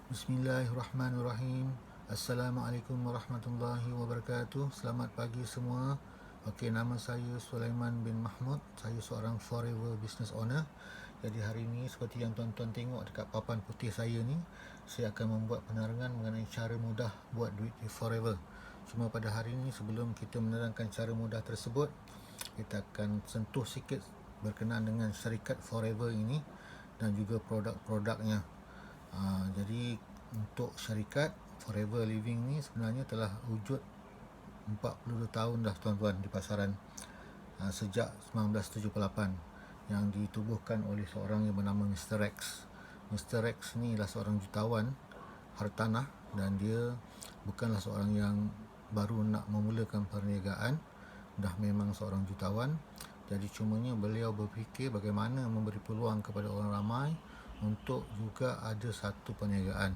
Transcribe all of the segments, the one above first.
Bismillahirrahmanirrahim. Assalamualaikum warahmatullahi wabarakatuh. Selamat pagi semua. Okey, nama saya Sulaiman bin Mahmud. Saya seorang Forever Business Owner. Jadi hari ini seperti yang tuan-tuan tengok dekat papan putih saya ni, saya akan membuat penerangan mengenai cara mudah buat duit di Forever. Cuma pada hari ini sebelum kita menerangkan cara mudah tersebut, kita akan sentuh sikit berkenaan dengan syarikat Forever ini dan juga produk-produknya. Jadi untuk syarikat Forever Living ni sebenarnya telah wujud 42 tahun dah tuan-tuan di pasaran, sejak 1978, yang ditubuhkan oleh seorang yang bernama Mr. Rex. Mr. Rex ni adalah seorang jutawan hartanah dan dia bukanlah seorang yang baru nak memulakan perniagaan, dah memang seorang jutawan. Jadi cumanya beliau berfikir bagaimana memberi peluang kepada orang ramai untuk juga ada satu perniagaan.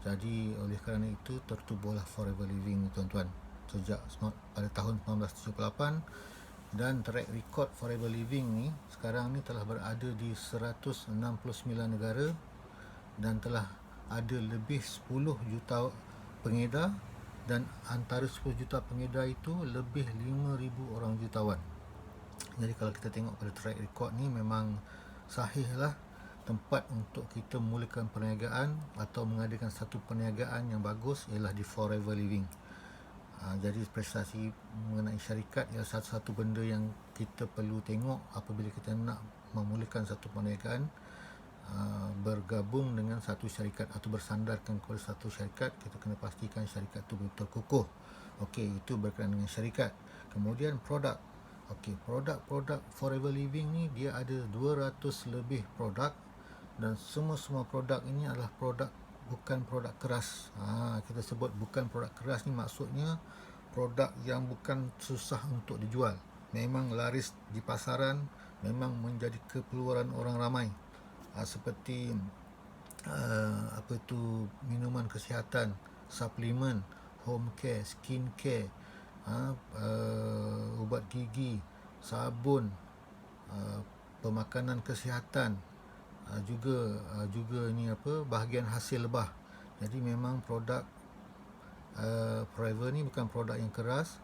Jadi oleh kerana itu tertubuhlah Forever Living tuan-tuan sejak pada tahun 1978, dan track record Forever Living ni sekarang ni telah berada di 169 negara dan telah ada lebih 10 juta pengedar, dan antara 10 juta pengedar itu lebih 5,000 orang jutawan. Jadi kalau kita tengok pada track record ni memang sahih lah tempat untuk kita memulakan perniagaan atau mengadakan satu perniagaan yang bagus ialah di Forever Living. Jadi prestasi mengenai syarikat ialah satu-satu benda yang kita perlu tengok apabila kita nak memulakan satu perniagaan. Bergabung dengan satu syarikat atau bersandarkan kepada satu syarikat, kita kena pastikan syarikat itu betul kukuh. Okey, itu berkenaan dengan syarikat. Kemudian produk. Okey, produk-produk Forever Living ni dia ada 200 lebih produk, dan semua produk ini adalah produk, bukan produk keras. Kita sebut bukan produk keras ni maksudnya produk yang bukan susah untuk dijual, memang laris di pasaran, memang menjadi keperluan orang ramai. Seperti minuman kesihatan, suplemen, home care, skin care, ubat gigi, sabun, pemakanan kesihatan, juga bahagian hasil lebah. Jadi memang produk Forever ni bukan produk yang keras,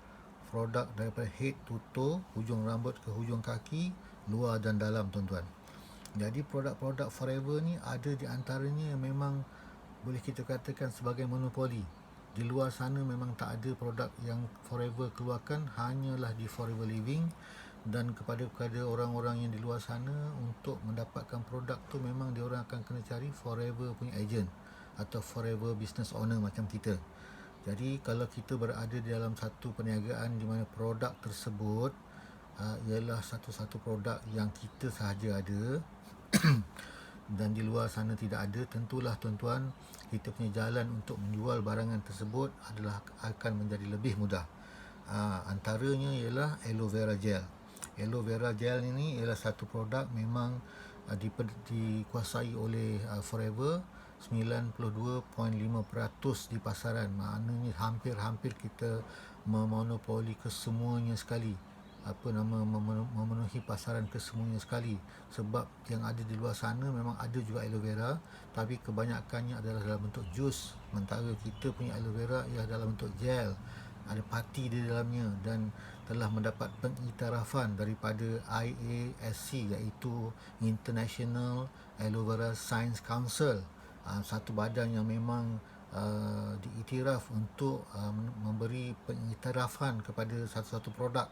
produk daripada head to toe, hujung rambut ke hujung kaki, luar dan dalam tuan-tuan. Jadi produk-produk Forever ni ada di antaranya yang memang boleh kita katakan sebagai monopoli. Di luar sana memang tak ada produk yang Forever keluarkan, hanyalah di Forever Living. Dan kepada orang-orang yang di luar sana, untuk mendapatkan produk tu memang diorang akan kena cari Forever punya agent atau Forever business owner macam kita. Jadi kalau kita berada di dalam satu perniagaan di mana produk tersebut ialah satu-satu produk yang kita sahaja ada dan di luar sana tidak ada, tentulah tuan-tuan kita punya jalan untuk menjual barangan tersebut adalah akan menjadi lebih mudah. Antaranya ialah aloe vera gel. Aloe vera gel ini ialah satu produk memang dikuasai oleh Forever 92.5% di pasaran. Maknanya hampir-hampir kita memonopoli kesemuanya sekali, memenuhi pasaran kesemuanya sekali. Sebab yang ada di luar sana memang ada juga aloe vera, tapi kebanyakannya adalah dalam bentuk jus, sementara kita punya aloe vera ialah dalam bentuk gel, ada pati di dalamnya, dan telah mendapat pengiktirafan daripada IASC, iaitu International Aloe Vera Science Council, satu badan yang memang diiktiraf untuk memberi pengiktirafan kepada satu-satu produk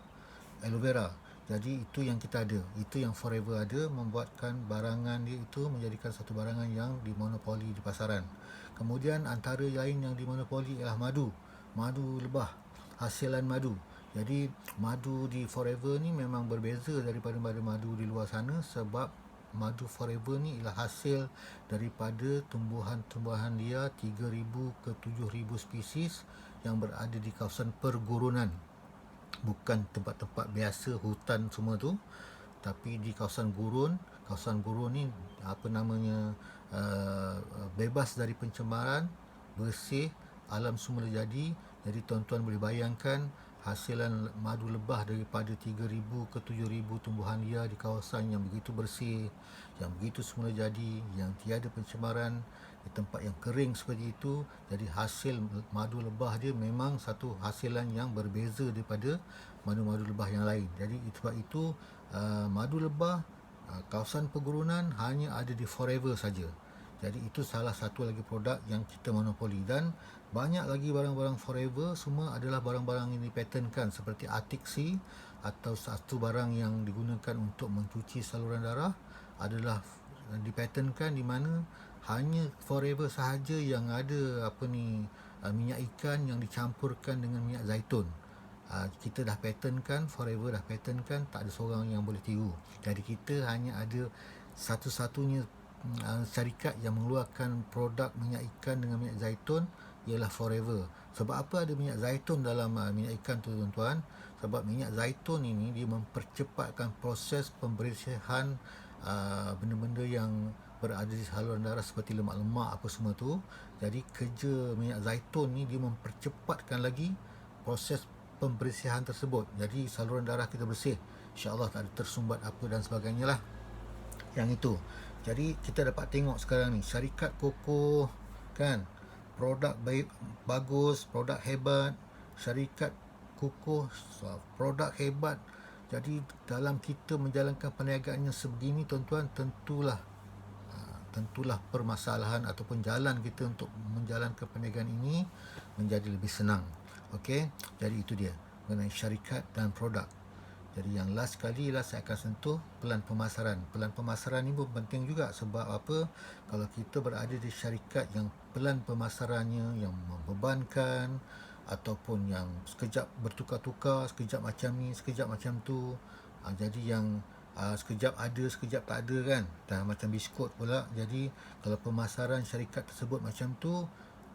aloe vera. Jadi itu yang kita ada, itu yang Forever ada, membuatkan barangan dia itu menjadikan satu barangan yang dimonopoli di pasaran. Kemudian antara lain yang dimonopoli ialah madu lebah, hasilan madu. Jadi madu di Forever ni memang berbeza daripada madu di luar sana, sebab madu Forever ni ialah hasil daripada tumbuhan-tumbuhan liar 3,000 ke 7,000 spesies yang berada di kawasan pergurunan, bukan tempat-tempat biasa hutan semua tu, tapi di kawasan gurun. Kawasan gurun ni bebas dari pencemaran, bersih, alam semula jadi. Jadi tuan-tuan boleh bayangkan hasilan madu lebah daripada 3,000 ke 7,000 tumbuhan liar di kawasan yang begitu bersih, yang begitu semula jadi, yang tiada pencemaran, di tempat yang kering seperti itu. Jadi hasil madu lebah dia memang satu hasilan yang berbeza daripada madu-madu lebah yang lain. Jadi sebab itu madu lebah kawasan pergurunan hanya ada di Forever saja. Jadi itu salah satu lagi produk yang kita monopoli, dan banyak lagi barang-barang Forever semua adalah barang-barang yang dipatentkan seperti Arctic Sea, atau satu barang yang digunakan untuk mencuci saluran darah adalah dipatentkan, di mana hanya Forever sahaja yang ada minyak ikan yang dicampurkan dengan minyak zaitun. Kita dah patentkan, Forever dah patentkan, tak ada seorang yang boleh tiru. Jadi kita hanya ada satu-satunya syarikat yang mengeluarkan produk minyak ikan dengan minyak zaitun ialah Forever. Sebab apa ada minyak zaitun dalam minyak ikan tu, tuan-tuan? Sebab minyak zaitun ini dia mempercepatkan proses pembersihan benda-benda yang berada di saluran darah seperti lemak-lemak apa semua tu. Jadi kerja minyak zaitun ni dia mempercepatkan lagi proses pembersihan tersebut. Jadi saluran darah kita bersih, insya-Allah tak ada tersumbat apa dan sebagainya lah. Yang itu. Jadi kita dapat tengok sekarang ni syarikat kokoh kan, produk baik, bagus, produk hebat, syarikat kokoh, produk hebat. Jadi dalam kita menjalankan perniagaannya sebegini, tuan-tuan, tentulah permasalahan ataupun jalan kita untuk menjalankan perniagaan ini menjadi lebih senang. Okey, jadi itu dia mengenai syarikat dan produk. Jadi yang last sekali lah saya akan sentuh pelan pemasaran. Pelan pemasaran ni pun penting juga. Sebab apa? Kalau kita berada di syarikat yang pelan pemasarannya yang membebankan, ataupun yang sekejap bertukar-tukar, sekejap macam ni, sekejap macam tu, jadi yang sekejap ada, sekejap tak ada kan, dan macam biskut pula. Jadi kalau pemasaran syarikat tersebut macam tu,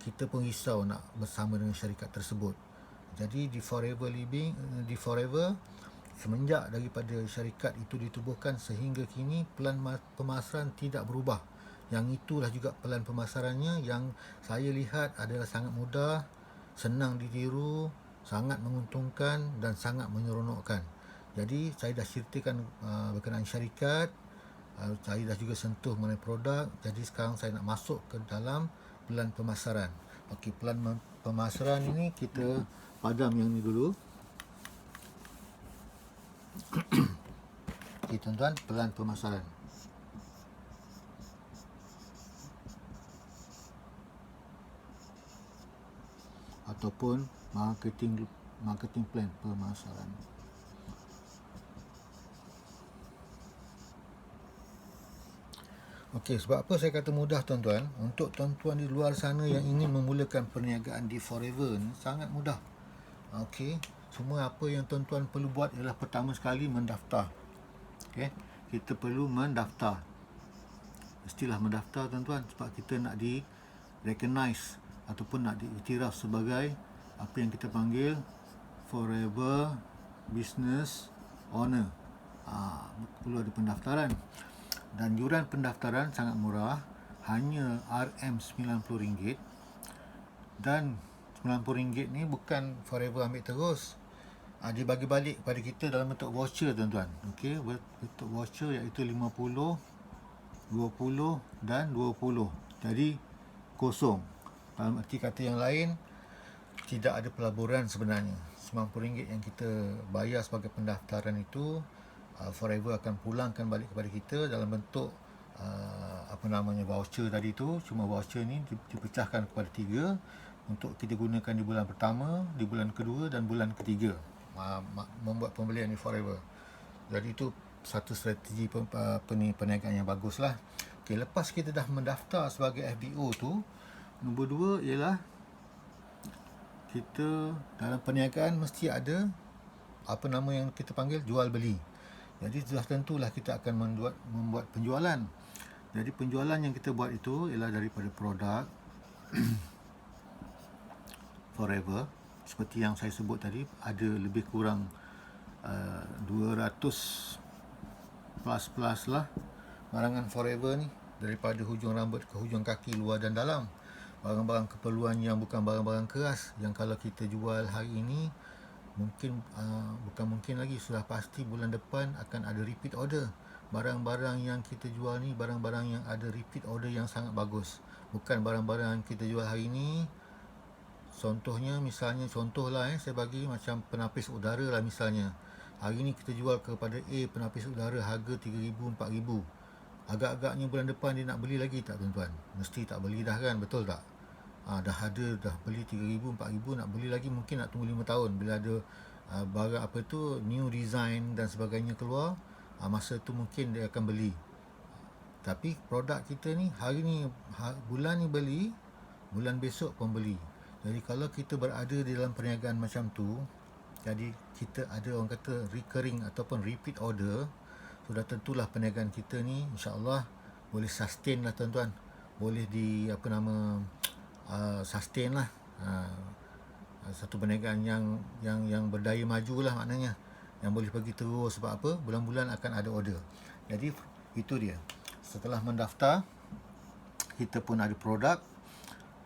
kita pun risau nak bersama dengan syarikat tersebut. Jadi di Forever, semenjak daripada syarikat itu ditubuhkan sehingga kini, pelan pemasaran tidak berubah. Yang itulah juga pelan pemasarannya yang saya lihat adalah sangat mudah, senang ditiru, sangat menguntungkan dan sangat menyeronokkan. Jadi saya dah ceritakan berkenaan syarikat, saya dah juga sentuh mengenai produk. Jadi sekarang saya nak masuk ke dalam pelan pemasaran. Okey, pelan pemasaran ini kita padam yang ni dulu. Okey tuan-tuan, pelan pemasaran. Ataupun marketing plan pemasaran. Okey, sebab apa saya kata mudah, tuan-tuan? Untuk tuan-tuan di luar sana yang ingin memulakan perniagaan di Forever ni sangat mudah. Okey, semua apa yang tuan-tuan perlu buat ialah pertama sekali mendaftar. Okey, kita perlu mendaftar. Mestilah mendaftar, tuan-tuan, sebab kita nak di recognize ataupun nak diiktiraf sebagai apa yang kita panggil Forever Business Owner. Perlu ada pendaftaran. Dan yuran pendaftaran sangat murah, hanya RM90. Dan RM90 ni bukan Forever ambil terus, dia bagi balik kepada kita dalam bentuk voucher, tuan-tuan. Okey, bentuk voucher iaitu 50, 20 dan 20. Jadi kosong. Dalam arti kata yang lain, tidak ada pelaburan sebenarnya. RM90 yang kita bayar sebagai pendaftaran itu, Forever akan pulangkan balik kepada kita dalam bentuk voucher tadi tu. Cuma voucher ni dipecahkan kepada 3 untuk kita gunakan di bulan pertama, di bulan kedua dan bulan ketiga, membuat pembelian di Forever. Jadi itu satu strategi perniagaan yang bagus lah. Okay, lepas kita dah mendaftar sebagai FBO tu, nombor 2 ialah kita dalam perniagaan mesti ada yang kita panggil jual beli. Jadi sudah tentulah kita akan membuat penjualan. Jadi penjualan yang kita buat itu ialah daripada produk Forever. Seperti yang saya sebut tadi, ada lebih kurang 200 plus lah barangan Forever ni, daripada hujung rambut ke hujung kaki, luar dan dalam. Barang-barang keperluan yang bukan barang-barang keras, yang kalau kita jual hari ini, bukan mungkin lagi, sudah pasti bulan depan akan ada repeat order. Barang-barang yang kita jual ni barang-barang yang ada repeat order yang sangat bagus. Bukan barang-barang yang kita jual hari ni. Contohnya, misalnya contohlah saya bagi macam penapis udara lah misalnya. Hari ni kita jual kepada A penapis udara harga RM3,000, RM4,000. Agak-agaknya bulan depan dia nak beli lagi tak tuan-tuan? Mesti tak beli dah kan, betul tak? Dah ada, dah beli RM3,000, RM4,000, nak beli lagi mungkin nak tunggu 5 tahun. Bila ada barang apa tu, new design dan sebagainya keluar, masa tu mungkin dia akan beli. Tapi produk kita ni hari ni, bulan ni beli, bulan besok pun beli. Jadi kalau kita berada di dalam perniagaan macam tu, jadi kita ada orang kata recurring ataupun repeat order, sudah tentulah perniagaan kita ni insya-Allah boleh sustain lah tuan-tuan. Boleh sustain lah. Satu perniagaan yang berdaya maju lah maknanya. Yang boleh pergi terus, sebab apa? Bulan-bulan akan ada order. Jadi itu dia. Setelah mendaftar, kita pun ada produk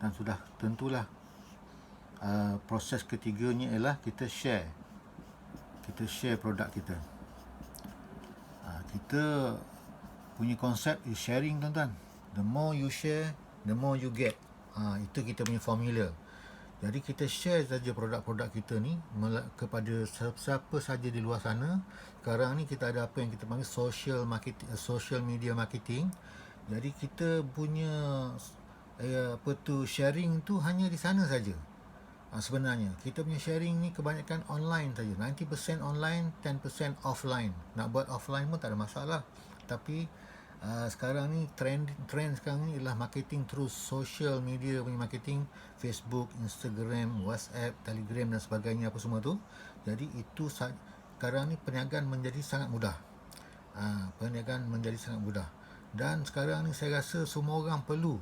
dan sudah tentulah proses ketiganya ialah kita share produk kita. Kita punya konsep is sharing tuan-tuan. The more you share, the more you get. Itu kita punya formula. Jadi kita share saja produk-produk kita ni kepada siapa saja di luar sana. Sekarang ni kita ada apa yang kita panggil social media marketing. Jadi kita punya sharing tu hanya di sana saja. Sebenarnya kita punya sharing ni kebanyakan online saja. 90% online, 10% offline. Nak buat offline pun tak ada masalah. Tapi sekarang ni trend sekarang ni ialah marketing through social media punya marketing, Facebook, Instagram, WhatsApp, Telegram dan sebagainya apa semua tu. Jadi itu sekarang ni perniagaan menjadi sangat mudah. Dan sekarang ni saya rasa semua orang perlu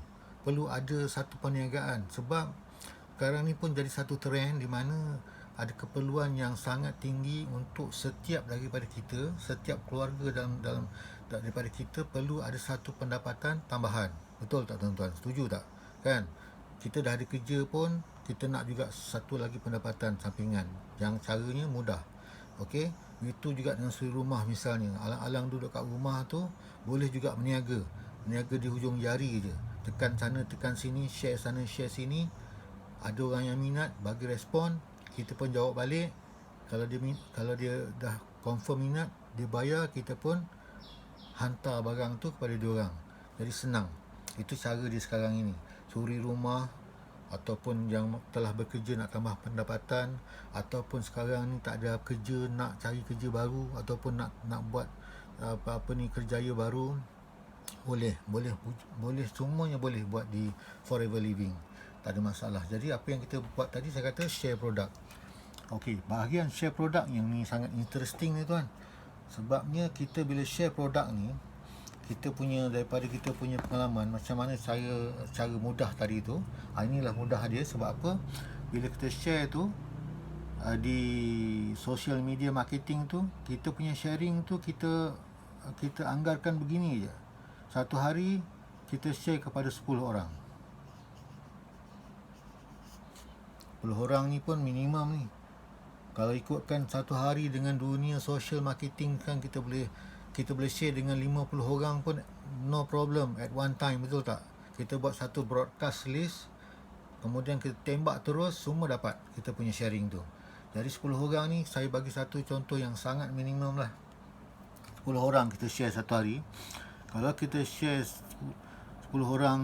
ada satu perniagaan, sebab sekarang ni pun jadi satu trend di mana ada keperluan yang sangat tinggi untuk setiap daripada kita, setiap keluarga dalam daripada kita perlu ada satu pendapatan tambahan. Betul tak tuan-tuan? Setuju tak? Kan? Kita dah ada kerja pun, kita nak juga satu lagi pendapatan sampingan yang caranya mudah. Okey? Itu juga dengan suri rumah misalnya. Alang-alang duduk kat rumah tu boleh juga berniaga di hujung jari je. Tekan sana, tekan sini, share sana, share sini. Ada orang yang minat, bagi respon, kita pun jawab balik. Kalau dia dah confirm minat, dia bayar, kita pun hantar barang tu kepada dia orang. Jadi senang. Itu cara dia sekarang ini. Suri rumah ataupun yang telah bekerja nak tambah pendapatan, ataupun sekarang ni tak ada kerja, nak cari kerja baru, ataupun nak buat kerjaya baru, boleh semuanya boleh buat di Forever Living. Tak ada masalah. Jadi apa yang kita buat tadi, saya kata share produk. Okey, bahagian share produk yang ni sangat interesting ni tuan. Sebabnya kita bila share produk ni, daripada kita punya pengalaman macam mana cara mudah tadi tu. Inilah mudah dia. Sebab apa? Bila kita share tu di social media marketing tu, kita punya sharing tu kita anggarkan begini je. Satu hari kita share kepada 10 orang. 10 orang ni pun minimum ni. Kalau ikutkan satu hari dengan dunia social marketing kan, kita boleh share dengan 50 orang pun no problem at one time, betul tak? Kita buat satu broadcast list, kemudian kita tembak terus, semua dapat kita punya sharing tu. Jadi 10 orang ni, saya bagi satu contoh yang sangat minimum lah. 10 orang kita share satu hari. Kalau kita share 10 orang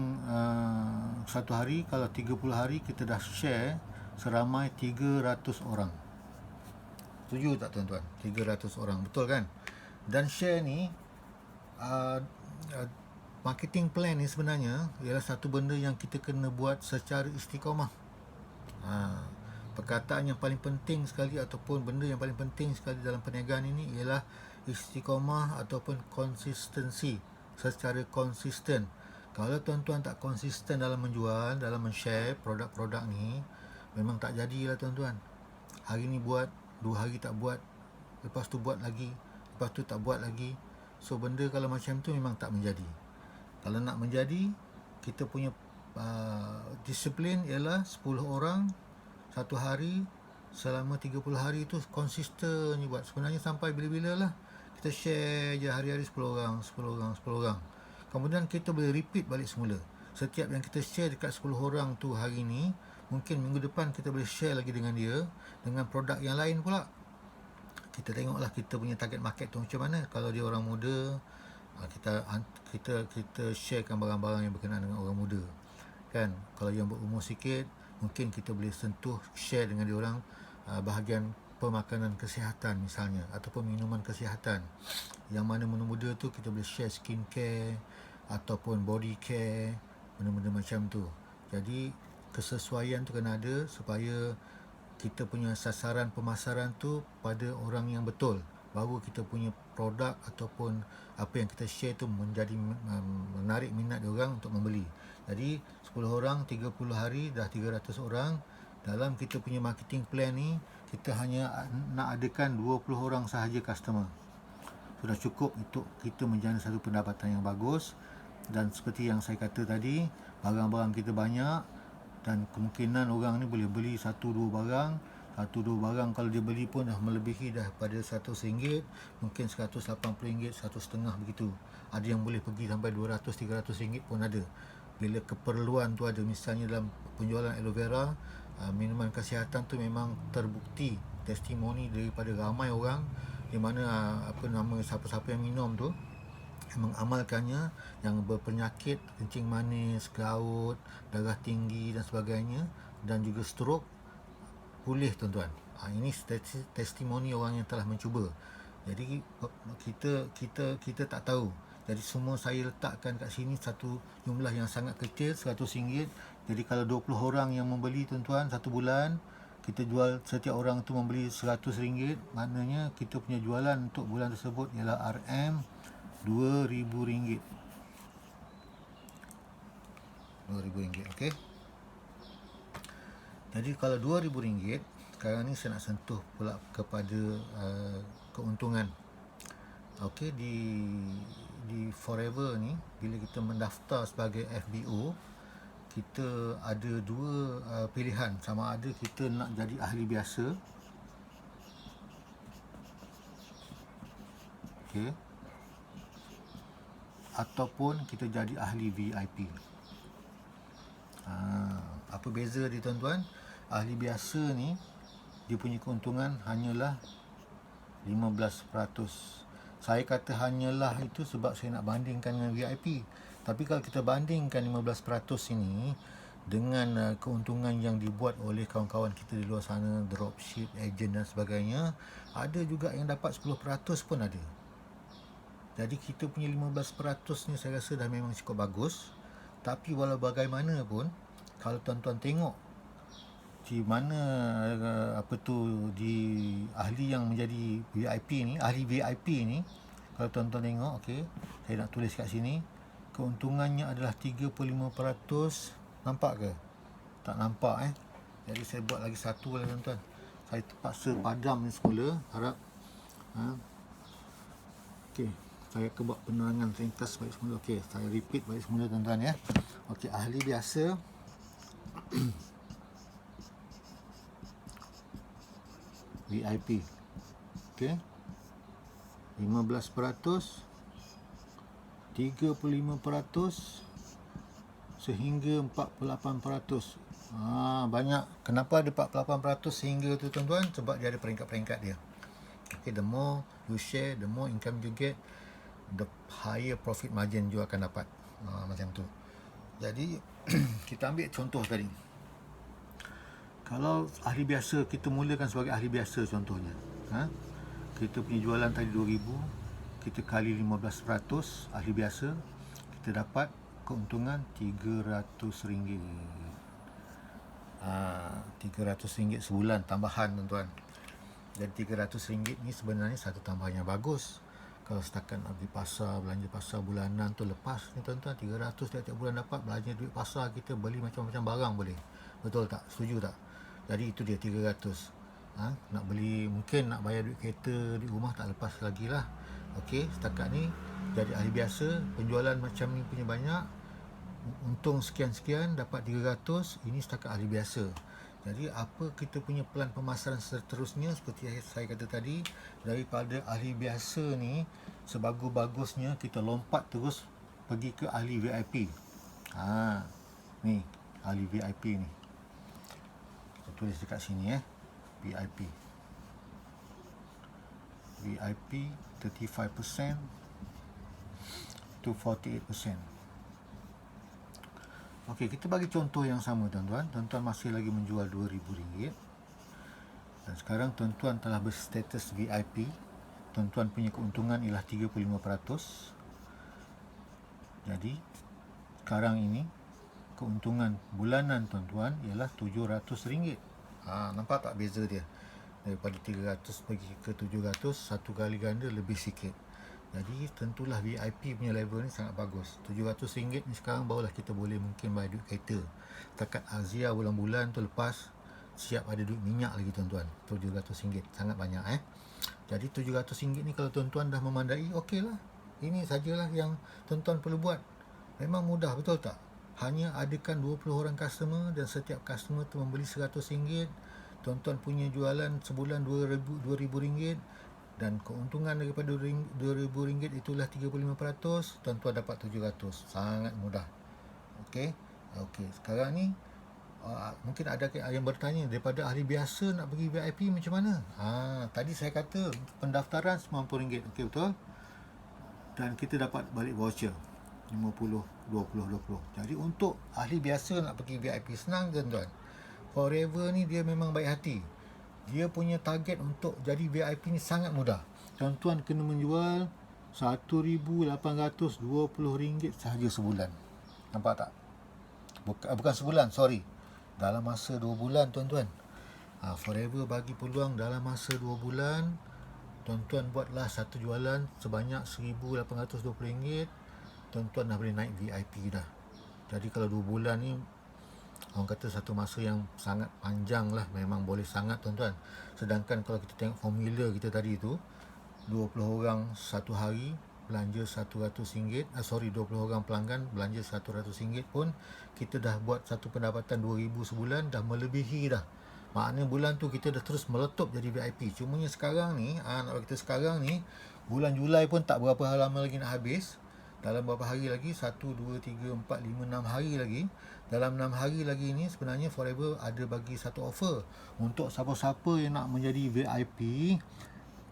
satu hari, kalau 30 hari kita dah share seramai 300 orang. Setuju tak tuan-tuan? 300 orang, betul kan? Dan share ni, marketing plan ni sebenarnya ialah satu benda yang kita kena buat secara istiqamah. Perkataan yang paling penting sekali ataupun benda yang paling penting sekali dalam perniagaan ini ialah istiqamah ataupun konsistensi, secara konsisten. Kalau tuan-tuan tak konsisten dalam menjual, dalam men-share produk-produk ni, memang tak jadilah tuan-tuan. Hari ni buat, 2 hari tak buat, lepas tu buat lagi, lepas tu tak buat lagi. So benda kalau macam tu memang tak menjadi. Kalau nak menjadi, kita punya disiplin ialah 10 orang satu hari selama 30 hari tu konsisten je buat. Sebenarnya sampai bila-bila lah kita share je hari-hari 10 orang. Kemudian kita boleh repeat balik semula. setiap yang kita share dekat 10 orang tu hari ni, mungkin minggu depan kita boleh share lagi dengan dia dengan produk yang lain pula. Kita tengoklah kita punya target market tu macam mana. Kalau dia orang muda, kita sharekan barang-barang yang berkenaan dengan orang muda, kan. Kalau yang berumur sikit, mungkin kita boleh sentuh share dengan dia orang bahagian pemakanan kesihatan misalnya, ataupun minuman kesihatan. Yang mana muda-muda tu kita boleh share skincare ataupun body care, benda-benda macam tu. Jadi kesesuaian tu kena ada supaya kita punya sasaran pemasaran tu pada orang yang betul, baru kita punya produk ataupun apa yang kita share tu menjadi menarik minat diorang untuk membeli. Jadi 10 orang 30 hari dah 300 orang. Dalam kita punya marketing plan ni, kita hanya nak adakan 20 orang sahaja customer. Sudah cukup untuk kita menjana satu pendapatan yang bagus. Dan seperti yang saya kata tadi, barang-barang kita banyak dan kemungkinan orang ni boleh beli 1-2 barang. 1-2 barang kalau dia beli pun dah melebihi daripada RM100, mungkin RM180, RM150 begitu. Ada yang boleh pergi sampai RM200-300 pun ada. Bila keperluan tu ada, misalnya dalam penjualan aloe vera, minuman kesihatan tu memang terbukti testimoni daripada ramai orang di mana siapa-siapa yang minum tu mengamalkannya, yang berpenyakit kencing manis, gout, darah tinggi dan sebagainya, dan juga stroke, pulih tuan-tuan. Ini testimoni orang yang telah mencuba. Jadi kita tak tahu. Jadi semua saya letakkan kat sini satu jumlah yang sangat kecil, RM100. Jadi kalau 20 orang yang membeli tuan-tuan satu bulan, kita jual setiap orang tu membeli RM100, maknanya kita punya jualan untuk bulan tersebut ialah RM RM2,000. RM2,000, okey. Jadi kalau RM2,000, sekarang ni saya nak sentuh pula kepada keuntungan. Okey, di Forever ni, bila kita mendaftar sebagai FBO, kita ada dua pilihan. Sama ada kita nak jadi ahli biasa, okey, ataupun kita jadi ahli VIP. Apa beza dia tuan-tuan? Ahli biasa ni, dia punya keuntungan hanyalah 15%. Saya kata hanyalah itu sebab saya nak bandingkan dengan VIP. Tapi kalau kita bandingkan 15% ini dengan keuntungan yang dibuat oleh kawan-kawan kita di luar sana, dropship, agent dan sebagainya, ada juga yang dapat 10% pun ada. Jadi kita punya 15% ni saya rasa dah memang cukup bagus. Tapi walau bagaimanapun, kalau tuan-tuan tengok di mana di ahli yang menjadi VIP ni, ahli VIP ni, kalau tuan-tuan tengok, okey, saya nak tulis kat sini, keuntungannya adalah 35%. Nampak ke? Tak nampak Jadi saya buat lagi satu lah tuan-tuan. Saya terpaksa padam ni semula, harap okey, saya akan buat penerangan ringkas balik semula. Okey, saya repeat balik semula tuan-tuan ya. Okey, ahli biasa VIP, okey, 15%, 35% sehingga 48%. Banyak. Kenapa ada 48% sehingga tu tuan-tuan? Sebab dia ada peringkat-peringkat dia. Okay, the more you share, the more income you get, the higher profit margin you akan dapat. Macam tu. Jadi kita ambil contoh tadi. Kalau ahli biasa, kita mulakan sebagai ahli biasa contohnya. Kita punya jualan tadi 2,000, kita kali 15% ahli biasa, kita dapat keuntungan RM300. RM300 sebulan tambahan tuan-tuan. Jadi RM300 ni sebenarnya satu tambahan yang bagus. Kalau setakat nak pergi pasar, belanja pasar bulanan tu lepas ni tuan-tuan, 300 tiap-tiap bulan dapat, belanja duit pasar kita, beli macam-macam barang boleh. Betul tak? Setuju tak? Jadi itu dia 300. Nak beli, mungkin nak bayar duit kereta di rumah tak lepas lagi lah. Okey, setakat ni jadi ahli biasa, penjualan macam ni punya banyak, untung sekian-sekian, dapat 300. Ini setakat ahli biasa. Jadi apa kita punya plan pemasaran seterusnya? Seperti saya kata tadi, daripada ahli biasa ni, sebagus-bagusnya kita lompat terus pergi ke ahli VIP. Ni ahli VIP ni. Kita tulis dekat sini VIP. VIP 35% to 48%. Okey, kita bagi contoh yang sama tuan-tuan. Tuan-tuan masih lagi menjual RM2,000. Dan sekarang tuan-tuan telah berstatus VIP. Tuan-tuan punya keuntungan ialah 35%. Jadi sekarang ini keuntungan bulanan tuan-tuan ialah RM700. Nampak tak beza dia? Daripada 300 pergi ke 700, satu kali ganda lebih sikit. Jadi tentulah VIP punya level ni sangat bagus. RM700 ni sekarang barulah kita boleh mungkin bayar duit kereta. Takat Azia bulan-bulan tu lepas siap ada duit minyak lagi tuan-tuan. RM700 sangat banyak Jadi RM700 ni kalau tuan-tuan dah memandai, okey lah. Ini sajalah yang tuan-tuan perlu buat. Memang mudah, betul tak? Hanya adakan 20 orang customer dan setiap customer tu membeli RM100. Tuan-tuan punya jualan sebulan RM2,000 dan keuntungan daripada RM2,000 itulah 35%. Tuan-tuan dapat RM700. Sangat mudah. Okey, sekarang ni mungkin ada yang bertanya, daripada ahli biasa nak pergi VIP macam mana? Tadi saya kata pendaftaran RM90. Okey, betul. Dan kita dapat balik voucher 50, 20, 20. Jadi untuk ahli biasa nak pergi VIP senang tuan-tuan. Forever ni dia memang baik hati. Dia punya target untuk jadi VIP ni sangat mudah. Tuan-tuan kena menjual RM1,820 sahaja sebulan. Nampak tak? Bukan sebulan, sorry. Dalam masa 2 bulan tuan-tuan. Forever bagi peluang dalam masa 2 bulan. Tuan-tuan buatlah satu jualan sebanyak RM1,820. Tuan-tuan dah boleh naik VIP dah. Jadi kalau 2 bulan ni orang kata satu masa yang sangat panjang lah. Memang boleh sangat tuan-tuan. Sedangkan kalau kita tengok formula kita tadi tu, 20 orang satu hari belanja RM100. 20 orang pelanggan belanja RM100 pun kita dah buat satu pendapatan RM2,000 sebulan, dah melebihi dah. Maknanya bulan tu kita dah terus meletup jadi VIP. Cumanya sekarang ni, nak kita sekarang ni, bulan Julai pun tak berapa lama lagi nak habis. Dalam berapa hari lagi? 1, 2, 3, 4, 5, 6 hari lagi. Dalam 6 hari lagi ni sebenarnya Forever ada bagi satu offer. Untuk siapa-siapa yang nak menjadi VIP,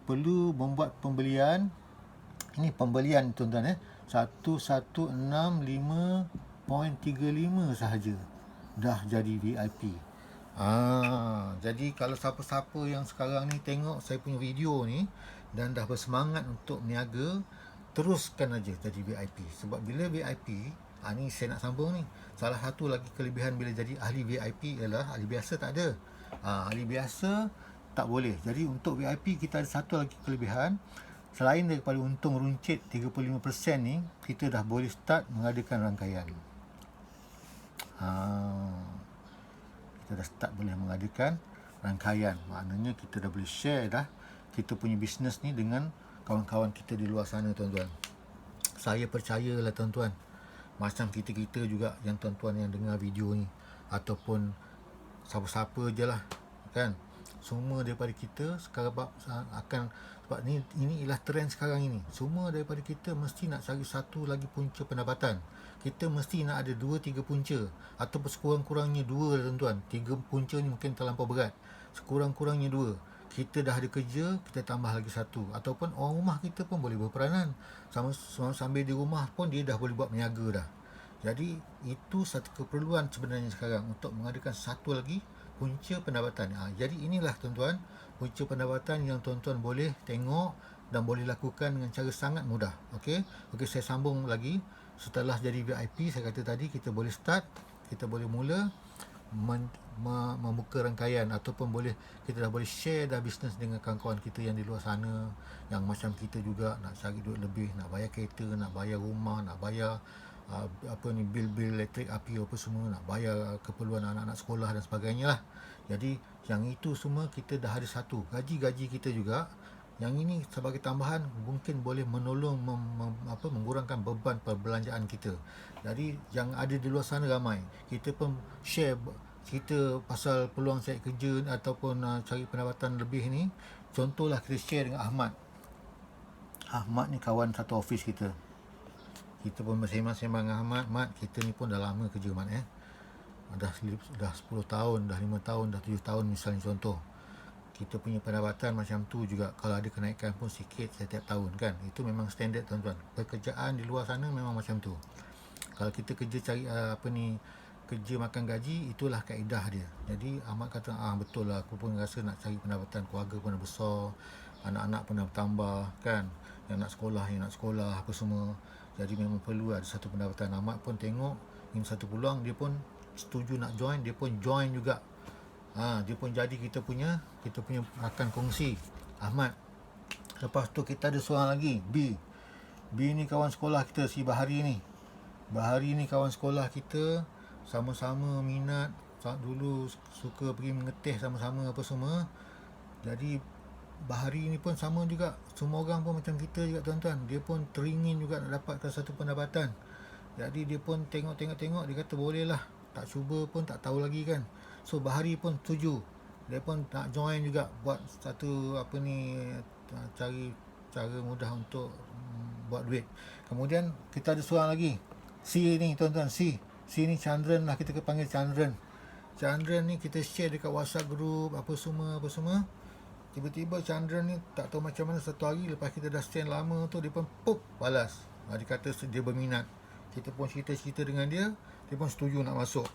perlu membuat pembelian. Ini pembelian tuan-tuan 1165.35 sahaja dah jadi VIP. Jadi kalau siapa-siapa yang sekarang ni tengok saya punya video ni dan dah bersemangat untuk berniaga, teruskan aja jadi VIP. Sebab bila VIP, ni saya nak sambung ni. Salah satu lagi kelebihan bila jadi ahli VIP ialah ahli biasa tak ada. Ahli biasa tak boleh. Jadi untuk VIP kita ada satu lagi kelebihan. Selain daripada untung runcit 35% ni, kita dah boleh start mengadakan rangkaian. Kita dah start boleh mengadakan rangkaian. Maknanya kita dah boleh share dah kita punya bisnes ni dengan kawan-kawan kita di luar sana tuan-tuan. Saya percayalah tuan-tuan, macam kita-kita juga yang tuan-tuan yang dengar video ni, ataupun siapa-siapa je lah kan, semua daripada kita sekarang akan, sebab ini ialah trend sekarang ini. Semua daripada kita mesti nak cari satu lagi punca pendapatan. Kita mesti nak ada 2-3 punca, ataupun sekurang-kurangnya 2 tuan-tuan. 3 punca ni mungkin terlampau berat. Sekurang-kurangnya 2. Kita dah ada kerja, kita tambah lagi 1. Ataupun orang rumah kita pun boleh berperanan. Sambil di rumah pun dia dah boleh buat berniaga dah. Jadi itu satu keperluan sebenarnya sekarang untuk mengadakan satu lagi punca pendapatan. Jadi inilah tuan-tuan, punca pendapatan yang tuan-tuan boleh tengok dan boleh lakukan dengan cara sangat mudah. Okey, saya sambung lagi. Setelah jadi VIP, saya kata tadi kita boleh start, kita boleh mula membuka rangkaian, ataupun kita dah boleh share dah bisnes dengan kawan-kawan kita yang di luar sana, yang macam kita juga nak cari duit lebih, nak bayar kereta, nak bayar rumah, nak bayar bil-bil elektrik, api apa semua, nak bayar keperluan anak-anak sekolah dan sebagainya lah. Jadi yang itu semua kita dah ada satu gaji kita juga. Yang ini sebagai tambahan mungkin boleh menolong mengurangkan beban perbelanjaan kita. Jadi yang ada di luar sana ramai, kita pun share cerita pasal peluang cari kerja ataupun cari pendapatan lebih ni. Contohlah kita share dengan Ahmad ni kawan satu office kita. Kita pun bersembang-sembang dengan Ahmad. Mat, kita ni pun dah lama kerja, Mat. Dah 10 tahun, dah 5 tahun, dah 7 tahun misalnya contoh. Kita punya pendapatan macam tu juga. Kalau ada kenaikan pun sikit setiap tahun kan. Itu memang standard, tuan-tuan. Pekerjaan di luar sana memang macam tu. Kalau kita kerja cari kerja makan gaji, itulah kaedah dia. Jadi Ahmad kata, betul lah, aku pun rasa nak cari pendapatan, keluarga pun dah besar, anak-anak pun dah bertambah kan, yang nak sekolah apa semua. Jadi memang perlu ada satu pendapatan. Ahmad pun tengok ini satu peluang, dia pun setuju nak join, dia pun join juga. Dia pun jadi kita punya akan kongsi Ahmad. Lepas tu kita ada seorang lagi, B ni kawan sekolah kita, si Bahari ni kawan sekolah kita, sama-sama minat, dulu suka pergi mengetih sama-sama apa semua. Jadi Bahari ni pun sama juga, semua orang pun macam kita juga, tuan-tuan. Dia pun teringin juga nak dapatkan satu pendapatan. Jadi dia pun tengok, dia kata boleh lah, tak cuba pun tak tahu lagi kan. So Bahari pun setuju, dia pun nak join juga, buat satu cari cara mudah untuk buat duit. Kemudian kita ada seorang lagi, C ni, tuan-tuan. C ni Chandran lah, kita panggil Chandran ni. Kita share dekat WhatsApp group apa semua. Tiba-tiba Chandran ni tak tahu macam mana, satu hari lepas kita dah send lama tu, dia pun balas. Dia kata dia berminat. Kita pun cerita-cerita dengan dia, dia pun setuju nak masuk.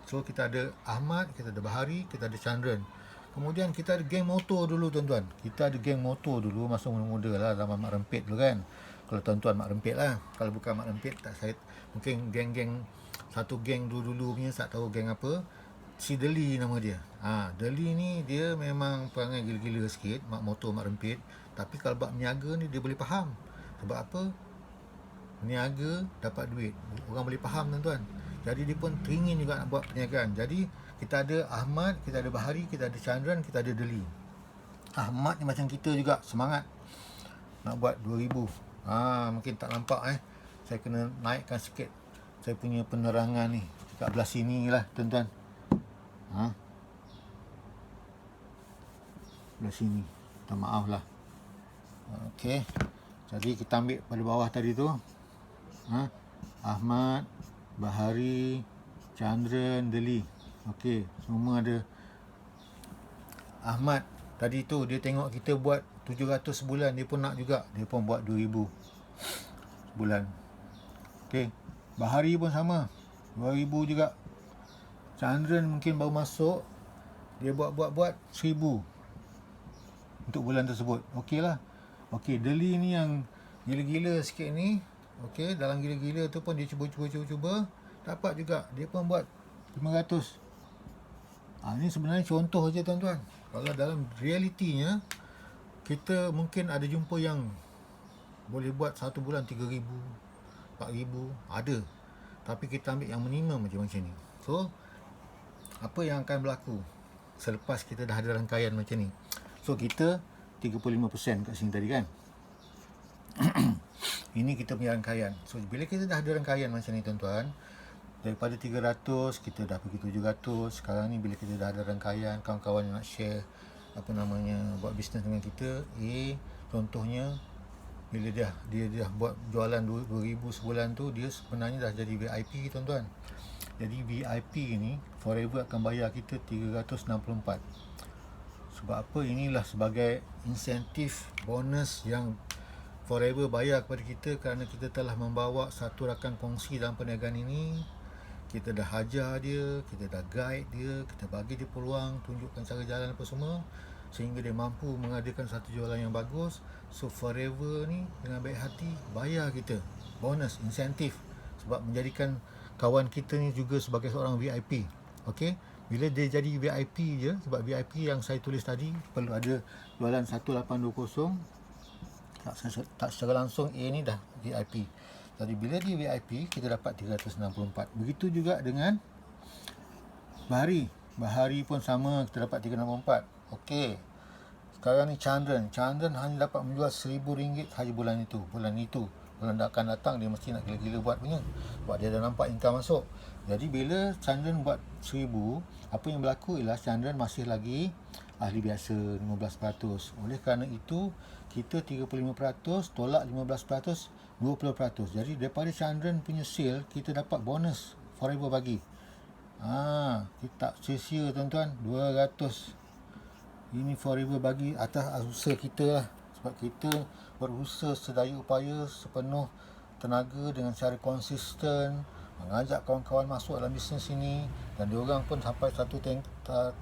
So kita ada Ahmad, kita ada Bahari, kita ada Chandran. Kemudian kita ada geng motor dulu, tuan-tuan. Kita ada geng motor dulu masa muda-muda lah, zaman Mak Rempit dulu kan. Kalau tuan-tuan Mak Rempit lah. Kalau bukan Mak Rempit, tak, saya mungkin geng-geng, satu geng dulu punya, tak tahu geng apa. Si Deli nama dia. Deli ni dia memang perangai gila-gila sikit, mak motor Mak Rempit. Tapi kalau bab niaga ni dia boleh faham. Sebab apa? Niaga dapat duit. Orang boleh faham, tuan-tuan. Jadi dia pun teringin juga nak buat perniagaan. Jadi kita ada Ahmad, kita ada Bahari, kita ada Chandran, kita ada Deli. Ahmad ni macam kita juga, semangat nak buat 2000. Mungkin tak nampak saya kena naikkan sikit saya punya penerangan ni dekat belah sini lah, tuan-tuan. Belah sini, minta maaf lah. Okey, jadi kita ambil pada bawah tadi tu, Ahmad, Bahari, Chandran, Deli. Okey, semua ada. Ahmad tadi tu dia tengok kita buat 700 sebulan, dia pun nak juga, dia pun buat 2000 sebulan. Okey, Bahari pun sama, 2000 juga. Chandran mungkin baru masuk, dia buat 1000 untuk bulan tersebut. Okey lah. Okey, Deli ni yang gila-gila sikit ni. Okey, dalam gila-gila tu pun dia cuba dapat juga, dia pun buat 500. Ini sebenarnya contoh je, tuan-tuan. Kalau dalam realitinya, kita mungkin ada jumpa yang boleh buat satu bulan 3,000, 4,000, ada. Tapi kita ambil yang minimum macam ni. So apa yang akan berlaku selepas kita dah ada rangkaian macam ni? So kita 35% kat sini tadi kan. Ini kita punya rangkaian. So bila kita dah ada rangkaian macam ni, tuan-tuan, daripada 300 kita dah pergi 700. Sekarang ni bila kita dah ada rangkaian, kawan-kawan yang nak share buat bisnes dengan kita, contohnya bila dia dah buat jualan 2,000 sebulan tu, dia sebenarnya dah jadi VIP, tuan-tuan. Jadi VIP ni forever akan bayar kita 364. Sebab apa? Inilah sebagai insentif bonus yang forever bayar kepada kita, kerana kita telah membawa satu rakan kongsi dalam perniagaan ini. Kita dah hajar dia, kita dah guide dia, kita bagi dia peluang, tunjukkan cara jalan apa semua, sehingga dia mampu mengadakan satu jualan yang bagus. So forever ni dengan baik hati bayar kita bonus, insentif, sebab menjadikan kawan kita ni juga sebagai seorang VIP. Okey, bila dia jadi VIP je, sebab VIP yang saya tulis tadi perlu ada jualan 1820, tak secara langsung ni dah VIP. Jadi bila dia VIP, kita dapat 364. Begitu juga dengan Bahari pun sama, kita dapat 364. Okey, sekarang ni Chandran hanya dapat menjual RM1,000 sahaja bulan itu. Bulan akan datang dia mesti nak gila-gila buat punya, sebab dia dah nampak income masuk. Jadi bila Chandran buat 1,000, apa yang berlaku ialah Chandran masih lagi ahli biasa 15%. Oleh kerana itu, kita 35% tolak 15%, 20%. Jadi daripada Chandran punya sale, kita dapat bonus Forever bagi. Kita tak sia-sia tuan-tuan, 200. Ini Forever bagi atas usaha kita lah. Sebab kita berusaha sedaya upaya, sepenuh tenaga dengan cara konsisten, mengajak kawan-kawan masuk dalam bisnes ini, dan diorang pun sampai satu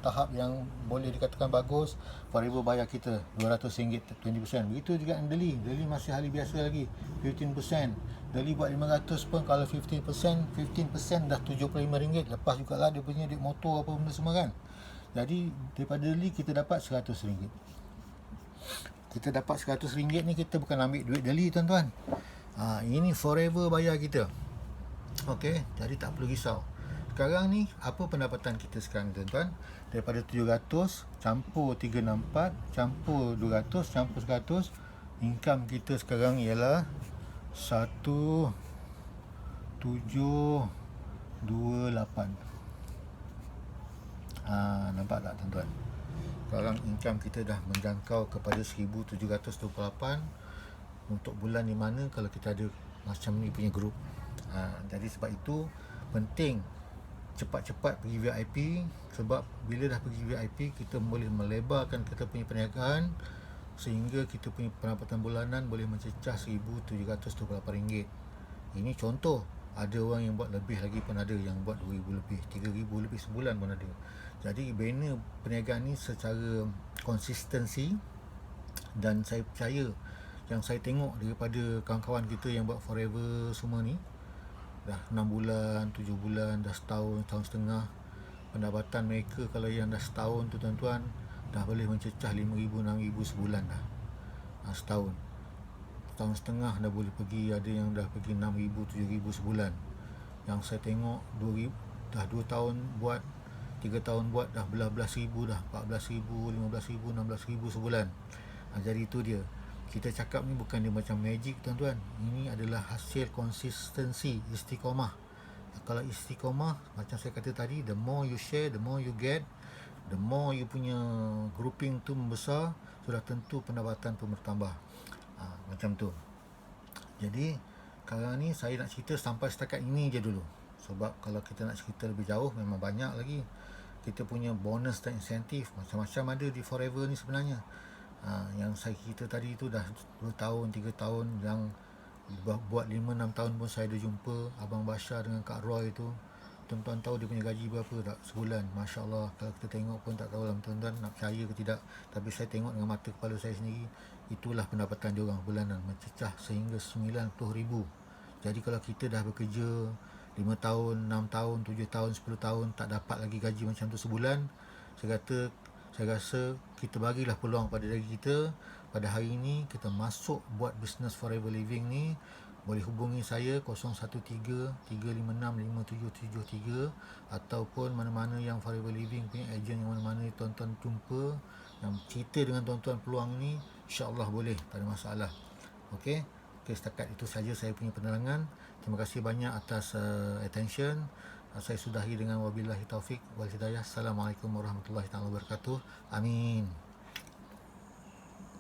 tahap yang boleh dikatakan bagus. Forever bayar kita RM200, 20%. Begitu juga yang Deli masih ahli biasa lagi, 15%. Deli buat 500 pun, kalau 15% dah RM75. Lepas jugalah dia punya duit motor apa benda semua kan. Jadi daripada Deli kita dapat RM100. Kita dapat RM100 ni, kita bukan ambil duit Deli tuan-tuan. Ini Forever bayar kita. Okey, jadi tak perlu risau. Sekarang ni, apa pendapatan kita sekarang tuan-tuan? Daripada 700 campur 364 campur 200 campur 100, income kita sekarang ialah 1728. Nampak tak tuan-tuan? Sekarang income kita dah menjangkau kepada 1728 untuk bulan di mana kalau kita ada macam ni punya grup. Jadi sebab itu penting cepat-cepat pergi VIP, sebab bila dah pergi VIP kita boleh melebarkan kita punya perniagaan sehingga kita punya pendapatan bulanan boleh mencecah RM1,728. Ini contoh. Ada orang yang buat lebih lagi pun ada, yang buat RM2,000 lebih, RM3,000 lebih sebulan pun ada. Jadi bina perniagaan ni secara konsistensi, dan saya percaya, yang saya tengok daripada kawan-kawan kita yang buat Forever semua ni, dah 6 bulan, 7 bulan, dah setahun, setahun setengah, pendapatan mereka kalau yang dah setahun tu tuan-tuan, dah boleh mencecah RM5,000, RM6,000 sebulan dah. Setahun. Setahun setengah dah boleh pergi, ada yang dah pergi RM6,000, RM7,000 sebulan. Yang saya tengok dah 2 tahun buat, 3 tahun buat, dah belas-belas ribu dah, RM14,000, RM15,000, RM16,000 sebulan. Jadi itu dia. Kita cakap ni bukan dia macam magic tuan-tuan. Ini adalah hasil konsistensi, istiqomah. Kalau istiqomah, macam saya kata tadi, the more you share, the more you get, the more you punya grouping tu membesar, sudah tentu pendapatan pun bertambah. Macam tu. Jadi sekarang ni saya nak cerita sampai setakat ini je dulu. Sebab kalau kita nak cerita lebih jauh, memang banyak lagi. Kita punya bonus dan insentif macam-macam ada di Forever ni sebenarnya. Yang saya cerita tadi tu dah 2 tahun, 3 tahun, yang buat 5-6 tahun pun saya ada jumpa Abang Bashar dengan Kak Roy tu. Tuan-tuan tahu dia punya gaji berapa tak sebulan? Masya Allah, kalau kita tengok pun tak tahu lah tuan-tuan nak percaya ke tidak. Tapi saya tengok dengan mata kepala saya sendiri, itulah pendapatan dia orang bulanan, mencecah sehingga RM90,000. Jadi kalau kita dah bekerja 5 tahun, 6 tahun, 7 tahun, 10 tahun tak dapat lagi gaji macam tu sebulan, saya rasa kita bagilah peluang pada diri kita. Pada hari ini kita masuk buat business Forever Living ni, boleh hubungi saya 013-356-5773, ataupun mana-mana yang Forever Living punya ejen yang mana-mana tuan-tuan jumpa yang cerita dengan tuan-tuan peluang ni, insya-Allah boleh, tak ada masalah. Okey, setakat itu saja saya punya penerangan. Terima kasih banyak atas attention. Saya sudahi dengan wabillahi taufik wal hidayah. Assalamualaikum warahmatullahi wabarakatuh. Amin.